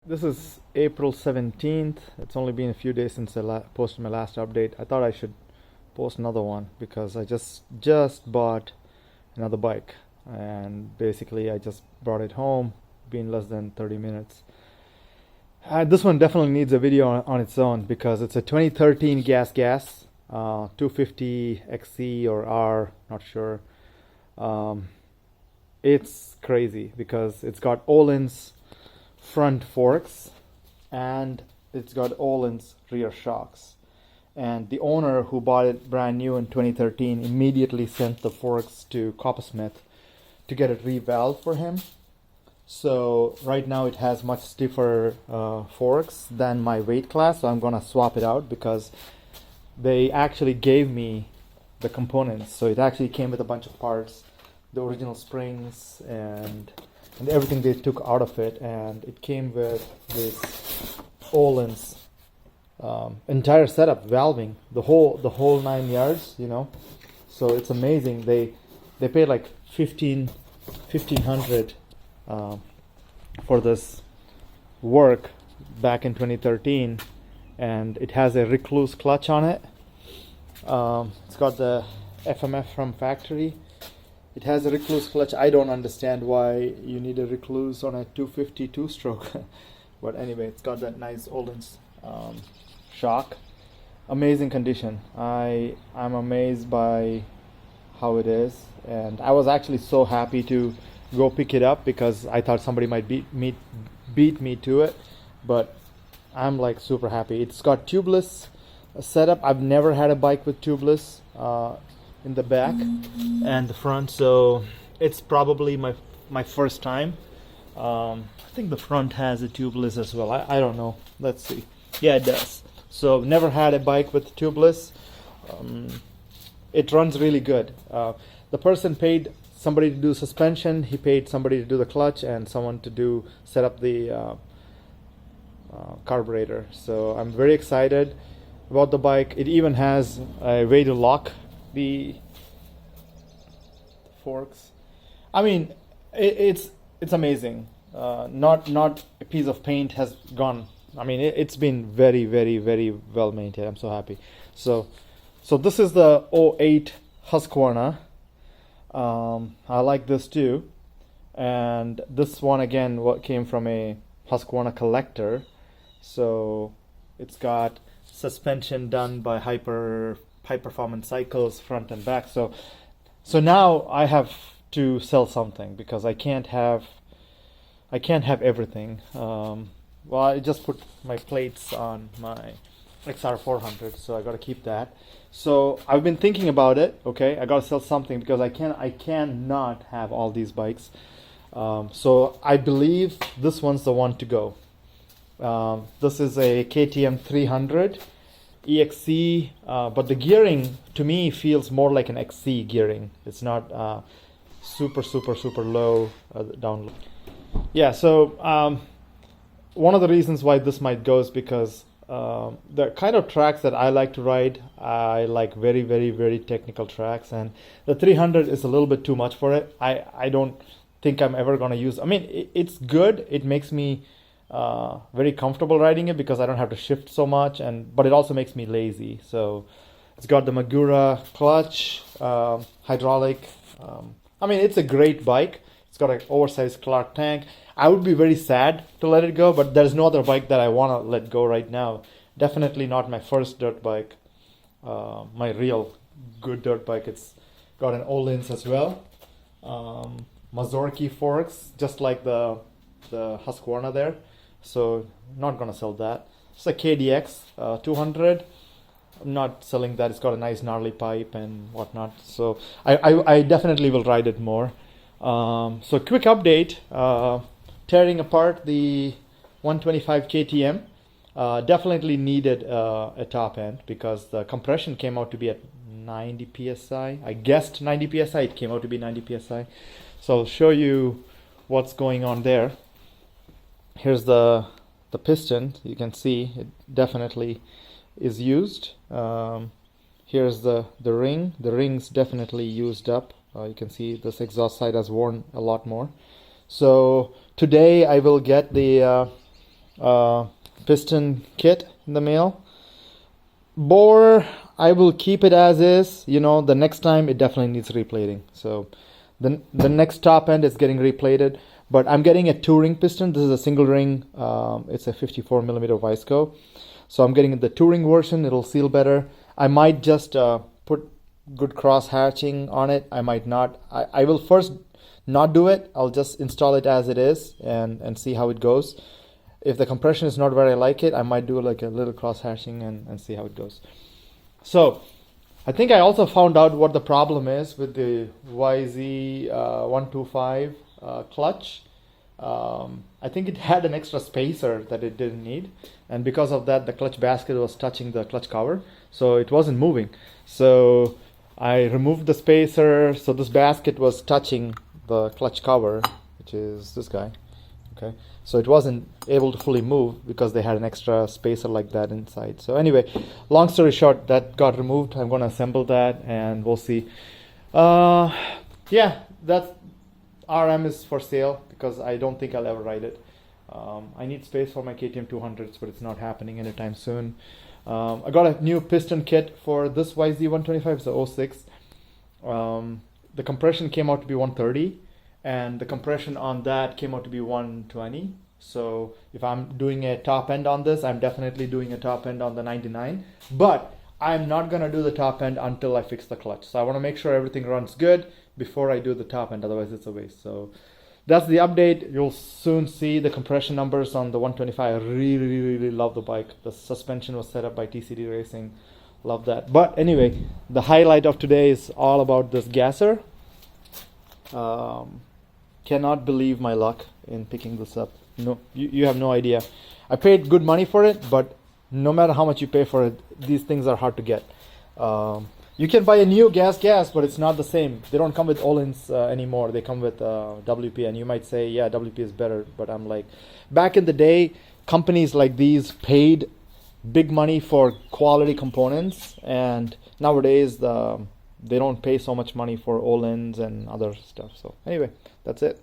This is April 17th. It's only been a few days since I posted my last update. I thought I should post another one because I just bought another bike, and basically I just brought it home, been less than 30 minutes. This one definitely needs a video on its own because it's a 2013 gas 250 XC or R, not sure. It's crazy because it's got Ohlins front forks and it's got Ohlins rear shocks, and the owner who bought it brand new in 2013 immediately sent the forks to Coppersmith to get it revalved for him. So right now it has much stiffer forks than my weight class, so I'm gonna swap it out because they actually gave me the components. So it actually came with a bunch of parts, the original springs and everything they took out of it, and it came with this Ohlins entire setup, valving the whole 9 yards, So it's amazing. They paid like 1500 for this work back in 2013, and it has a recluse clutch on it. It's got the FMF from factory. It has a recluse clutch. I don't understand why you need a recluse on a 250 two-stroke. But anyway, it's got that nice Ohlins shock. Amazing condition. I'm amazed by how it is. And I was actually so happy to go pick it up because I thought somebody might beat me to it. But I'm like super happy. It's got tubeless setup. I've never had a bike with tubeless in the back and the front, so it's probably my first time. I think the front has a tubeless as well. I don't know. Let's see. Yeah, it does. So never had a bike with tubeless. It runs really good. The person paid somebody to do suspension. He paid somebody to do the clutch and someone to set up the carburetor. So I'm very excited about the bike. It even has a way to lock the forks. I mean, it's amazing. Not a piece of paint has gone. I mean, it's been very, very, very well maintained. I'm so happy. So this is the '08 Husqvarna. I like this too, and this one again what came from a Husqvarna collector. So it's got suspension done by high performance cycles, front and back. So now I have to sell something because I can't have everything. Well, I just put my plates on my XR400, so I got to keep that. So I've been thinking about it. Okay, I got to sell something because I cannot have all these bikes. So I believe this one's the one to go. This is a KTM 300 EXC, but the gearing to me feels more like an XC gearing. It's not super low down. Yeah, so one of the reasons why this might go is because the kind of tracks that I like to ride, I like very, very, very technical tracks, and the 300 is a little bit too much for it. I don't think I'm ever going to use. I mean, it's good. It makes me very comfortable riding it because I don't have to shift so much, but it also makes me lazy. So it's got the Magura clutch, hydraulic. I mean, it's a great bike. It's got an oversized Clark tank. I would be very sad to let it go, but there's no other bike that I want to let go right now. Definitely not my first dirt bike, my real good dirt bike. It's got an Ohlins as well. Mazorki forks, just like the Husqvarna there. So not gonna sell that. It's a KDX 200. I'm not selling that. It's got a nice gnarly pipe and whatnot. So I definitely will ride it more. So quick update. Tearing apart the 125 KTM. Definitely needed a top end because the compression came out to be at 90 psi. I guessed 90 psi. It came out to be 90 psi. So I'll show you what's going on there. Here's the piston. You can see it definitely is used. Here's the ring. The ring's definitely used up. You can see this exhaust side has worn a lot more. So today I will get the piston kit in the mail. Bore, I will keep it as is. The next time it definitely needs replating. So the next top end is getting replated. But I'm getting a 2-ring piston. This is a single ring. It's a 54 millimeter Visco. So I'm getting the 2-ring version. It'll seal better. I might just put good cross hatching on it. I might not. I will first not do it. I'll just install it as it is and see how it goes. If the compression is not where I like it, I might do like a little cross hatching and see how it goes. So I think I also found out what the problem is with the YZ125 clutch. I think it had an extra spacer that it didn't need, and because of that the clutch basket was touching the clutch cover, so it wasn't moving. So I removed the spacer, so this basket was touching the clutch cover, which is this guy. Okay, so it wasn't able to fully move because they had an extra spacer like that inside. So anyway, long story short, that got removed. I'm going to assemble that and we'll see. Yeah, that's RM is for sale because I don't think I'll ever ride it. I need space for my KTM 200s, but it's not happening anytime soon. I got a new piston kit for this YZ125, it's a 06. The compression came out to be 130, and the compression on that came out to be 120. So if I'm doing a top end on this, I'm definitely doing a top end on the 99. But I'm not going to do the top end until I fix the clutch. So I want to make sure everything runs good before I do the top end, otherwise it's a waste. So that's the update. You'll soon see the compression numbers on the 125. I really love the bike. The suspension was set up by TCD Racing. Love that. But anyway, the highlight of today is all about this gasser. Cannot believe my luck in picking this up. No, you have no idea. I paid good money for it, but no matter how much you pay for it, these things are hard to get. You can buy a new gas, but it's not the same. They don't come with Ohlins anymore. They come with WP, and you might say, yeah, WP is better. But I'm like, back in the day, companies like these paid big money for quality components, and nowadays they don't pay so much money for Ohlins and other stuff. So anyway, that's it.